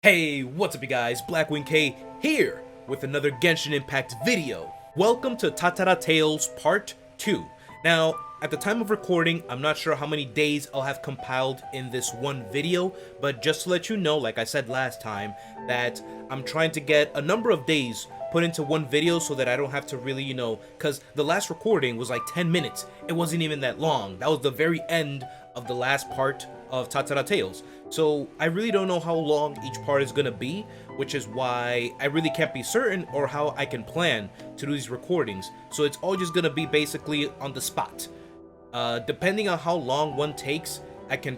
Hey, what's up you guys, BlackwingKei here with another Genshin Impact video. Welcome to Tatara Tales Part 2. Now, at the time of recording, I'm not sure how many days I'll have compiled in this one video, but just to let you know, like I said last time, that I'm trying to get a number of days put into one video so that I don't have to really, because the last recording was like 10 minutes. It wasn't even that long. That was the very end of the last part of Tatara Tales. So I really don't know how long each part is gonna be, which is why I really can't be certain or how I can plan to do these recordings. So it's all just gonna be basically on the spot. Depending on how long one takes, I can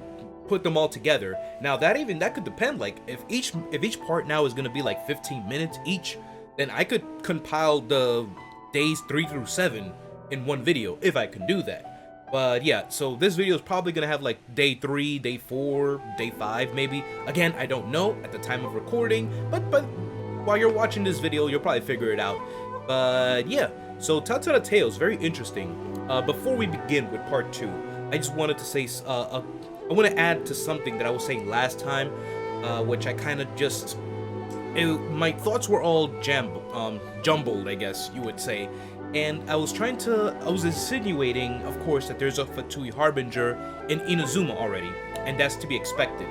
put them all together. Now that could depend. Like if each part now is gonna be like 15 minutes each, then I could compile the days 3 through 7 in one video if I can do that. But yeah, so this video is probably gonna have like day 3, day 4, day 5 maybe. Again, I don't know at the time of recording, but while you're watching this video, you'll probably figure it out. But yeah, so Tatara Tales, very interesting. Before we begin with part 2, I just wanted to say, I want to add to something that I was saying last time, which I kind of just, my thoughts were all jumbled, I guess you would say. And I was insinuating, of course, that there's a Fatui Harbinger in Inazuma already, and that's to be expected.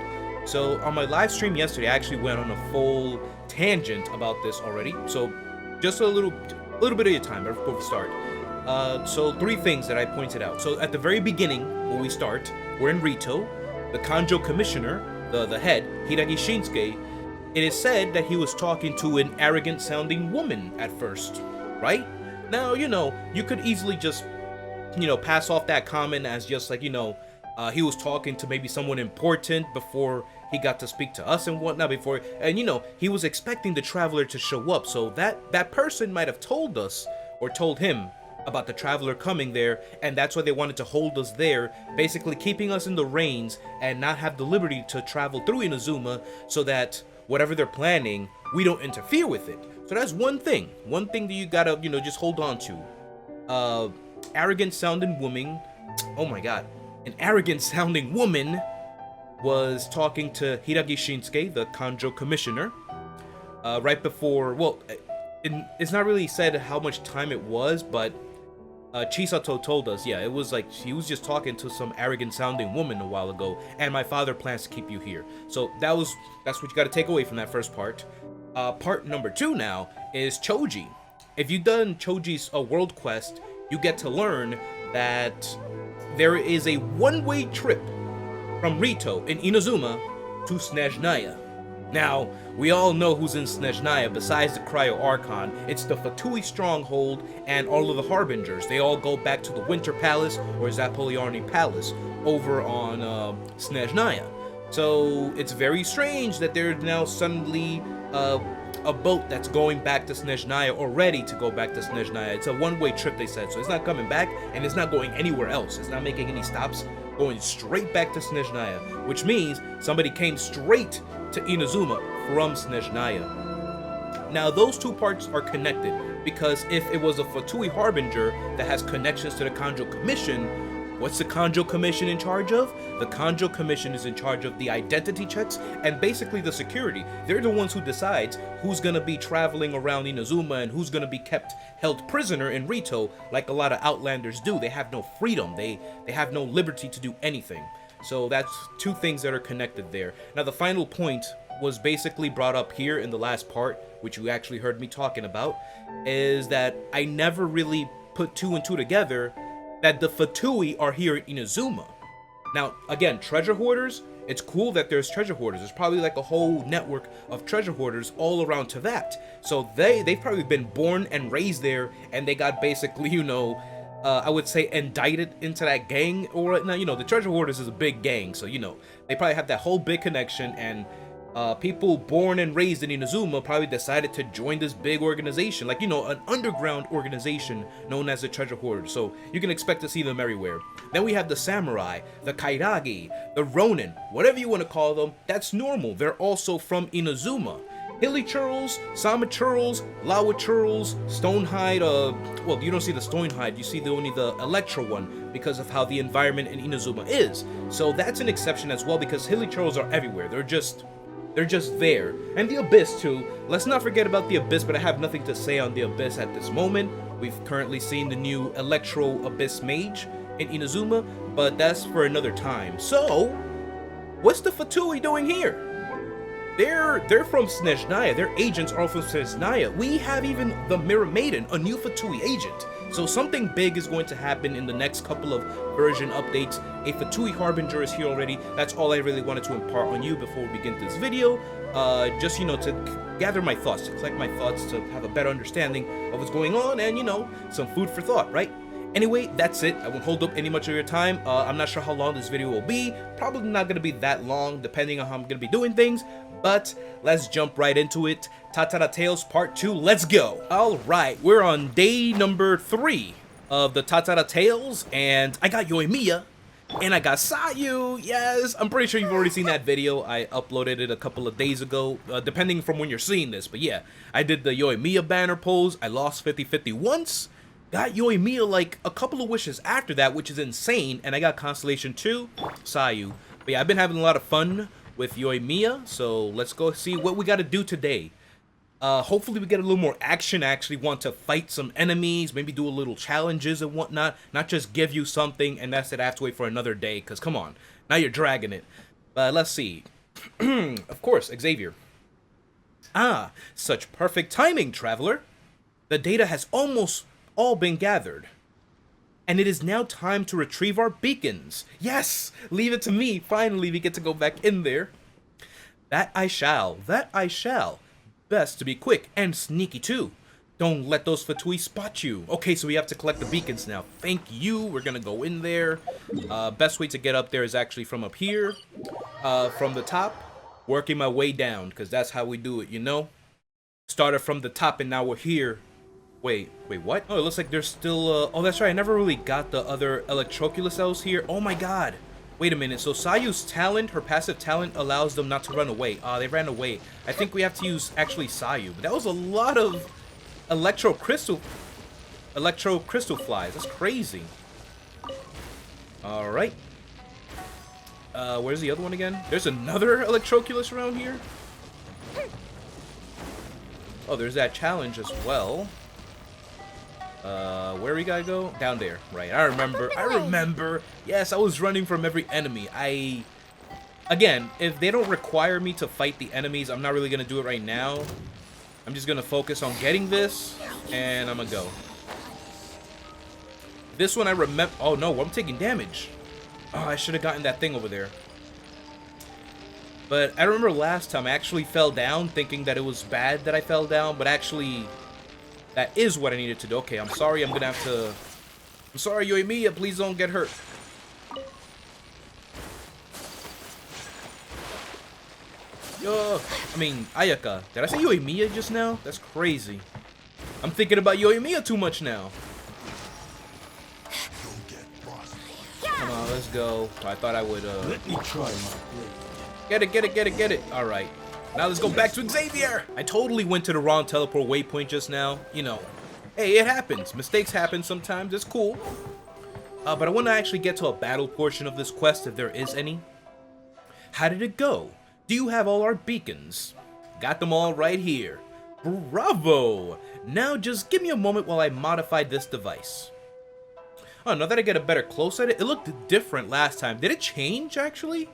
So on my live stream yesterday, I actually went on a full tangent about this already. So just a little bit of your time before we start. So 3 things that I pointed out. So at the very beginning, when we start, we're in Rito. The Kanjo Commissioner, the head, Hiragi Shinsuke, it is said that he was talking to an arrogant-sounding woman at first, right? Now, you could easily just, pass off that comment as just like, he was talking to maybe someone important before he got to speak to us and whatnot and he was expecting the traveler to show up, so that person might have told us or told him about the traveler coming there, and that's why they wanted to hold us there, basically keeping us in the reins and not have the liberty to travel through Inazuma so that whatever they're planning, we don't interfere with it. So that's one thing that you gotta, just hold on to. Arrogant sounding woman, oh my god, an arrogant sounding woman was talking to Hiragi Shinsuke, the Kanjo Commissioner, right before, well, it's not really said how much time it was, but Chisato told us, yeah, it was like he was just talking to some arrogant sounding woman a while ago, and my father plans to keep you here. So that's what you got to take away from that first part. Part number 2 now is Choji. If you've done Choji's world quest, you get to learn that there is a one-way trip from Rito in Inazuma to Snezhnaya. Now, we all know who's in Snezhnaya besides the Cryo Archon. It's the Fatui Stronghold and all of the Harbingers. They all go back to the Winter Palace or Zapoliarny Palace over on Snezhnaya. So it's very strange that there's now suddenly a boat that's going back to Snezhnaya or ready to go back to Snezhnaya. It's a one-way trip, they said, so it's not coming back and it's not going anywhere else. It's not making any stops, going straight back to Snezhnaya, which means somebody came straight to Inazuma from Snezhnaya. Now those 2 parts are connected, because if it was a Fatui Harbinger that has connections to the Kanjo Commission, what's the Kanjo Commission in charge of? The Kanjo Commission is in charge of the identity checks and basically the security. They're the ones who decides who's gonna be traveling around Inazuma and who's gonna be held prisoner in Rito, like a lot of Outlanders do. They have no freedom. They have no liberty to do anything. So that's 2 things that are connected there. Now the final point was basically brought up here in the last part, which you actually heard me talking about, is that I never really put 2 and 2 together, that the Fatui are here in Inazuma. Now, again, treasure hoarders, it's cool that there's treasure hoarders. There's probably like a whole network of treasure hoarders all around Teyvat. So they've probably been born and raised there, and they got basically, I would say indicted into that gang, or now, the treasure hoarders is a big gang, so they probably have that whole big connection, and people born and raised in Inazuma probably decided to join this big organization, like, an underground organization known as the Treasure Hoarders. So you can expect to see them everywhere. Then we have the samurai, the kairagi, the ronin, whatever you want to call them. That's normal. They're also from Inazuma. Hilly churls, Sama churls, Lawa churls, Stonehide, well, you don't see the Stonehide, you see only the Electro one because of how the environment in Inazuma is. So that's an exception as well, because Hilly churls are everywhere. They're just They're just there. And the Abyss too. Let's not forget about the Abyss, but I have nothing to say on the Abyss at this moment. We've currently seen the new Electro Abyss Mage in Inazuma, but that's for another time. So, what's the Fatui doing here? They're from Snezhnaya. Their agents are all from Snezhnaya. We have even the Mirror Maiden, a new Fatui agent. So something big is going to happen in the next couple of version updates. A Fatui Harbinger is here already. That's all I really wanted to impart on you before we begin this video. Just, you know, to gather my thoughts, to collect my thoughts, to have a better understanding of what's going on, and, you know, some food for thought, right? Anyway, that's it. I won't hold up any much of your time. I'm not sure how long this video will be. Probably not going to be that long, depending on how I'm going to be doing things. But let's jump right into it. Tatara Tales Part 2, let's go! Alright, we're on day number 3 of the Tatara Tales, and I got Yoimiya, and I got Sayu. Yes, I'm pretty sure you've already seen that video. I uploaded it a couple of days ago, depending from when you're seeing this. But yeah, I did the Yoimiya banner pose. I lost 50-50 once. Got Yoimiya like a couple of wishes after that, which is insane, and I got Constellation 2, Sayu. But yeah, I've been having a lot of fun with Yoimiya, so let's go see what we got to do today. Hopefully we get a little more action. I actually want to fight some enemies, maybe do a little challenges and whatnot, not just give you something and that's it, I have to wait for another day, because come on, now you're dragging it. But let's see. Of course, Xavier. Ah, such perfect timing, traveler. The data has almost all been gathered, and it is now time to retrieve our beacons. Yes! Leave it to me. Finally, we get to go back in there. That I shall. That I shall. Best to be quick and sneaky too. Don't let those Fatui spot you. Okay, so we have to collect the beacons now. Thank you. We're gonna go in there. Best way to get up there is actually from up here. From the top. Working my way down, because that's how we do it, you know? Started from the top and now we're here. Wait, what? Oh, it looks like there's still, oh, that's right, I never really got the other Electroculus cells here. Oh my god. Wait a minute, so Sayu's talent, her passive talent, allows them not to run away. They ran away. I think we have to use, actually, Sayu. But that was a lot of Electro Crystal flies. That's crazy. Alright. Where's the other one again? There's another Electroculus around here? Oh, there's that challenge as well. Where we gotta go? Down there. Right, I remember. Yes, I was running from every enemy. Again, if they don't require me to fight the enemies, I'm not really gonna do it right now. I'm just gonna focus on getting this, and I'm gonna go. This one I remember. Oh no, I'm taking damage. Oh, I should have gotten that thing over there. But I remember last time I actually fell down thinking that it was bad that I fell down, but actually that is what I needed to do. Okay, I'm sorry, I'm gonna have to... I'm sorry, Yoimiya, please don't get hurt. Ayaka. Did I say Yoimiya just now? That's crazy. I'm thinking about Yoimiya too much now. Come on, let's go. I thought I would, Let me try my blade. Get it. Alright. Now let's go back to Xavier! I totally went to the wrong teleport waypoint just now. You know, hey, it happens. Mistakes happen sometimes. It's cool. But I want to actually get to a battle portion of this quest, if there is any. How did it go? Do you have all our beacons? Got them all right here. Bravo! Now just give me a moment while I modify this device. Oh, now that I get a better close at it, it looked different last time. Did it change, actually?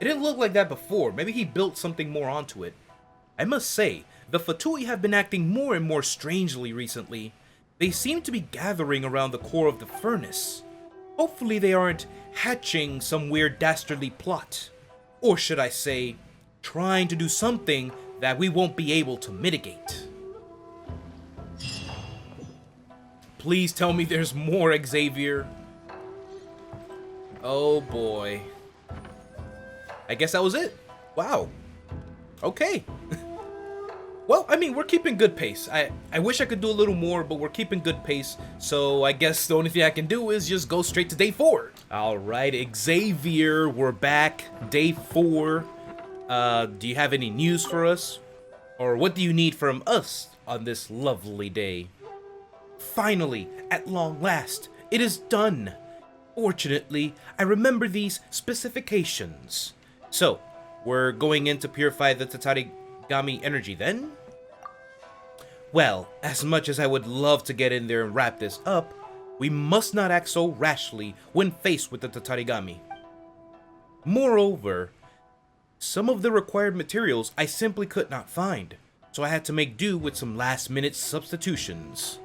It didn't look like that before. Maybe he built something more onto it. I must say, the Fatui have been acting more and more strangely recently. They seem to be gathering around the core of the furnace. Hopefully they aren't hatching some weird dastardly plot. Or should I say, trying to do something that we won't be able to mitigate. Please tell me there's more, Xavier. Oh boy. I guess that was it. Wow. Okay. Well, I mean, we're keeping good pace. I wish I could do a little more, but we're keeping good pace. So I guess the only thing I can do is just go straight to day 4. Alright, Xavier, we're back. Day 4. Do you have any news for us? Or what do you need from us on this lovely day? Finally, at long last, it is done. Fortunately, I remember these specifications. So, We're going in to purify the Tatarigami energy then? Well, as much as I would love to get in there and wrap this up, we must not act so rashly when faced with the Tatarigami. Moreover, some of the required materials I simply could not find, so I had to make do with some last-minute substitutions.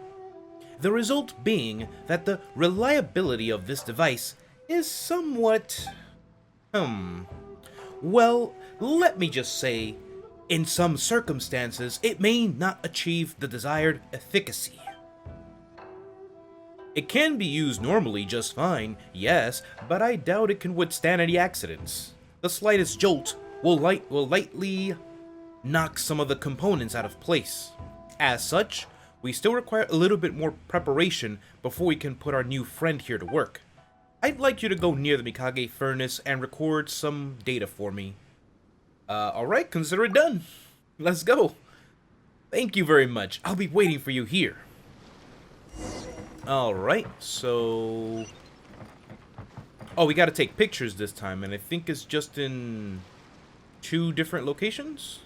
The result being that the reliability of this device is somewhat... well, let me just say, in some circumstances, it may not achieve the desired efficacy. It can be used normally just fine, yes, but I doubt it can withstand any accidents. The slightest jolt will lightly knock some of the components out of place. As such, we still require a little bit more preparation before we can put our new friend here to work. I'd like you to go near the Mikage furnace and record some data for me. Alright, consider it done. Let's go. Thank you very much. I'll be waiting for you here. Alright, so... Oh, we gotta take pictures this time, and I think it's just in 2 different locations?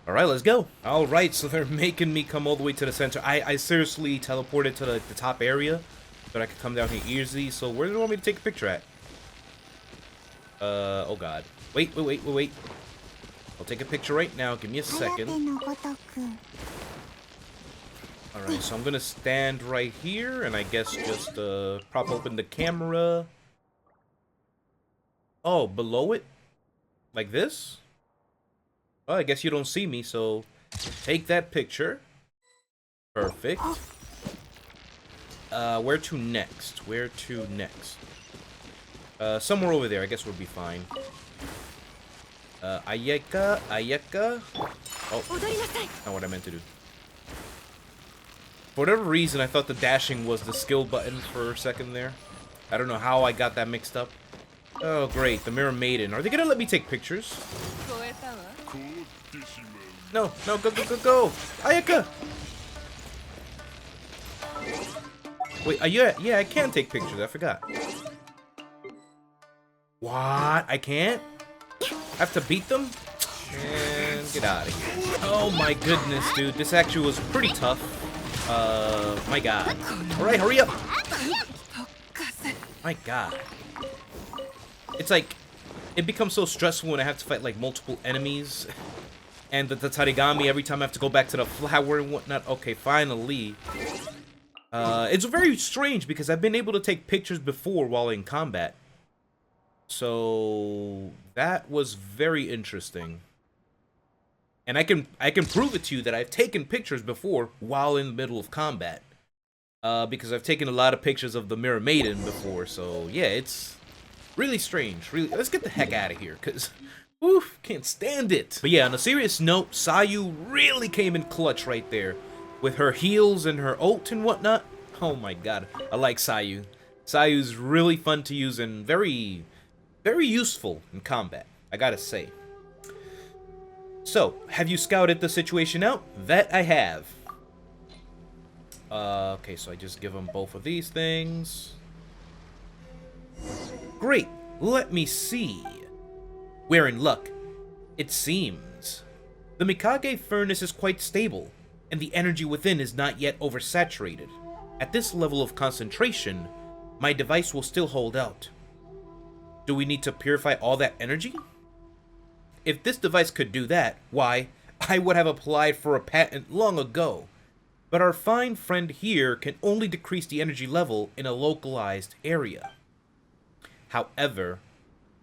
Alright, let's go. Alright, so they're making me come all the way to the center. I seriously teleported to the top area, but I could come down here easily. So where do you want me to take a picture at? Oh god. Wait. I'll take a picture right now. Give me a second. Alright, so I'm gonna stand right here, and I guess just prop open the camera. Oh, below it? Like this? Well, I guess you don't see me, so take that picture. Perfect. Where to next? Where to next? Somewhere over there, I guess we'll be fine. Ayeka. Oh, not what I meant to do. For whatever reason, I thought the dashing was the skill button for a second there. I don't know how I got that mixed up. Oh, great. The Mirror Maiden. Are they gonna let me take pictures? No, go. Ayeka! Wait, yeah, I can take pictures. I forgot. What? I can't? I have to beat them? And get out of here. Oh my goodness, dude. This actually was pretty tough. My god. Alright, hurry up! My god. It's like, it becomes so stressful when I have to fight like multiple enemies. And the Tatarigami, every time I have to go back to the flower and whatnot. Okay, finally. It's very strange because I've been able to take pictures before while in combat. So that was very interesting. And I can prove it to you that I've taken pictures before while in the middle of combat. Because I've taken a lot of pictures of the Mirror Maiden before. So yeah, it's really strange. Really, let's get the heck out of here, cause oof, can't stand it. But yeah, on a serious note, Sayu really came in clutch right there. With her heals and her ult and whatnot. Oh my god, I like Sayu. Sayu's really fun to use and very, very useful in combat, I gotta say. So, have you scouted the situation out? That I have. Okay, so I just give them both of these things. Great, let me see. We're in luck, it seems. The Mikage furnace is quite stable, and the energy within is not yet oversaturated. At this level of concentration, my device will still hold out. Do we need to purify all that energy? If this device could do that, why, I would have applied for a patent long ago. But our fine friend here can only decrease the energy level in a localized area. However,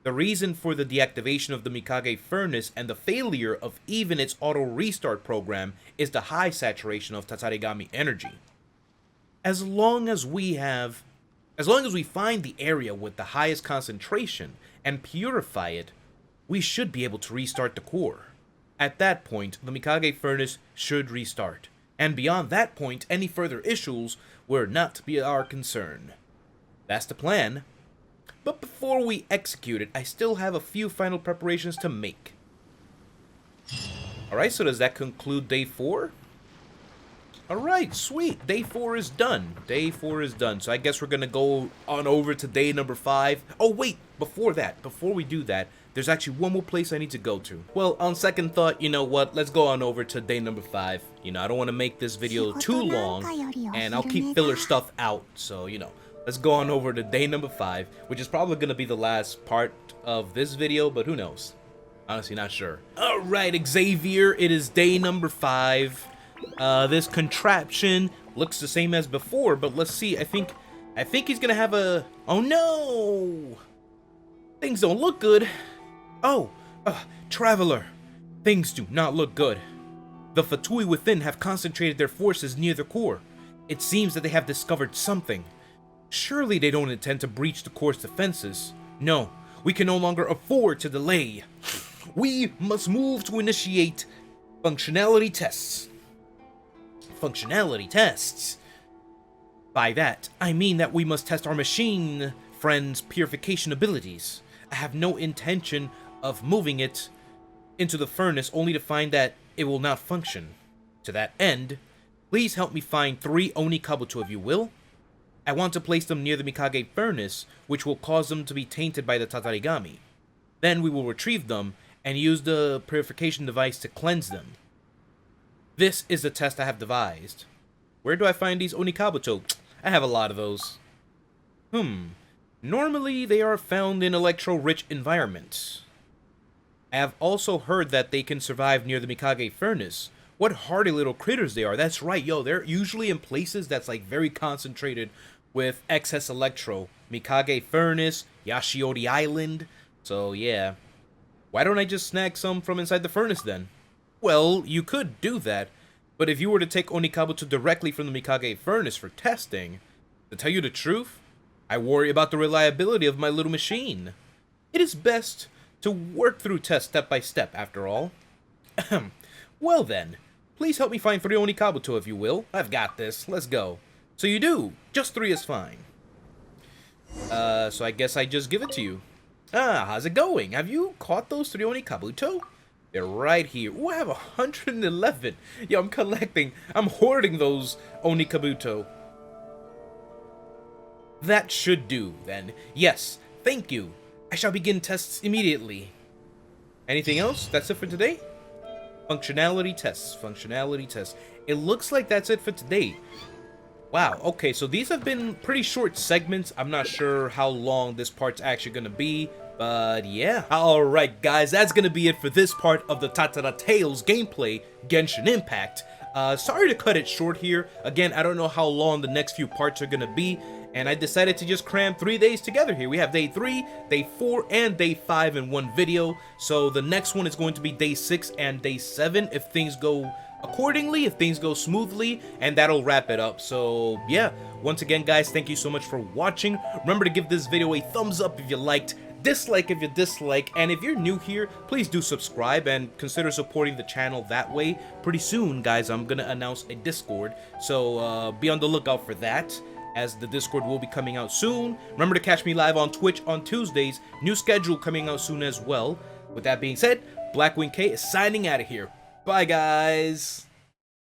the reason for the deactivation of the Mikage furnace and the failure of even its auto restart program is the high saturation of Tatarigami energy. As long as we find the area with the highest concentration and purify it, we should be able to restart the core. At that point, the Mikage furnace should restart, and beyond that point, any further issues will not be our concern. That's the plan. But before we execute it, I still have a few final preparations to make. Alright, so does that conclude day 4? Alright, sweet. Day 4 is done. Day 4 is done. So I guess we're gonna go on over to day number 5. Oh wait, before we do that, there's actually one more place I need to go to. Well, on second thought, you know what? Let's go on over to day number 5. You know, I don't want to make this video too long, and I'll keep filler stuff out. So, you know, let's go on over to day number 5, which is probably going to be the last part of this video, but who knows? Honestly, not sure. Alright, Xavier, it is day number 5. This contraption looks the same as before, but let's see. I think he's gonna have a... Oh no! Things don't look good. Oh, Traveler. Things do not look good. The Fatui within have concentrated their forces near the core. It seems that they have discovered something. Surely they don't intend to breach the core's defenses. No, we can no longer afford to delay. We must move to initiate functionality tests. Functionality tests? By that, I mean that we must test our machine friend's purification abilities. I have no intention of moving it into the furnace only to find that it will not function. To that end, please help me find 3 Oni Kabuto if you will. I want to place them near the Mikage furnace, which will cause them to be tainted by the Tatarigami. Then we will retrieve them and use the purification device to cleanse them. This is the test I have devised. Where do I find these Oni Kabuto? I have a lot of those. Normally they are found in electro-rich environments. I have also heard that they can survive near the Mikage furnace. What hardy little critters they are. That's right, yo, they're usually in places that's like very concentrated with excess electro. Mikage furnace, Yashiori Island. So yeah. Why don't I just snag some from inside the furnace then? Well, you could do that, but if you were to take Oni Kabuto directly from the Mikage furnace for testing, to tell you the truth, I worry about the reliability of my little machine. It is best to work through tests step by step, after all. Well then, please help me find 3 Oni Kabuto if you will. I've got this, let's go. So you do, just 3 is fine. So I guess I just give it to you. How's it going? Have you caught those 3 Oni Kabuto? They're right here. Ooh, I have 111. Yo, I'm hoarding those Oni Kabuto. That should do, then. Yes, thank you. I shall begin tests immediately. Anything else? That's it for today? Functionality tests. Functionality tests. It looks like that's it for today. Wow, okay, so these have been pretty short segments. I'm not sure how long this part's actually gonna be, but yeah. Alright guys, that's gonna be it for this part of the Tatara Tales gameplay, Genshin Impact. Sorry to cut it short here. Again, I don't know how long the next few parts are gonna be, and I decided to just cram 3 days together here. We have day 3, day 4, and day 5 in one video, so the next one is going to be day 6 and day 7 if things go accordingly, if things go smoothly, and that'll wrap it up. So yeah, once again guys, thank you so much for watching. Remember to give this video a thumbs up if you liked, dislike if you dislike, and if you're new here, please do subscribe and consider supporting the channel that way. Pretty soon guys, I'm gonna announce a Discord, so be on the lookout for that, as the Discord will be coming out soon. Remember to catch me live on Twitch on Tuesdays, new schedule coming out soon as well. With that being said, BlackwingKei is signing out of here. Bye, guys.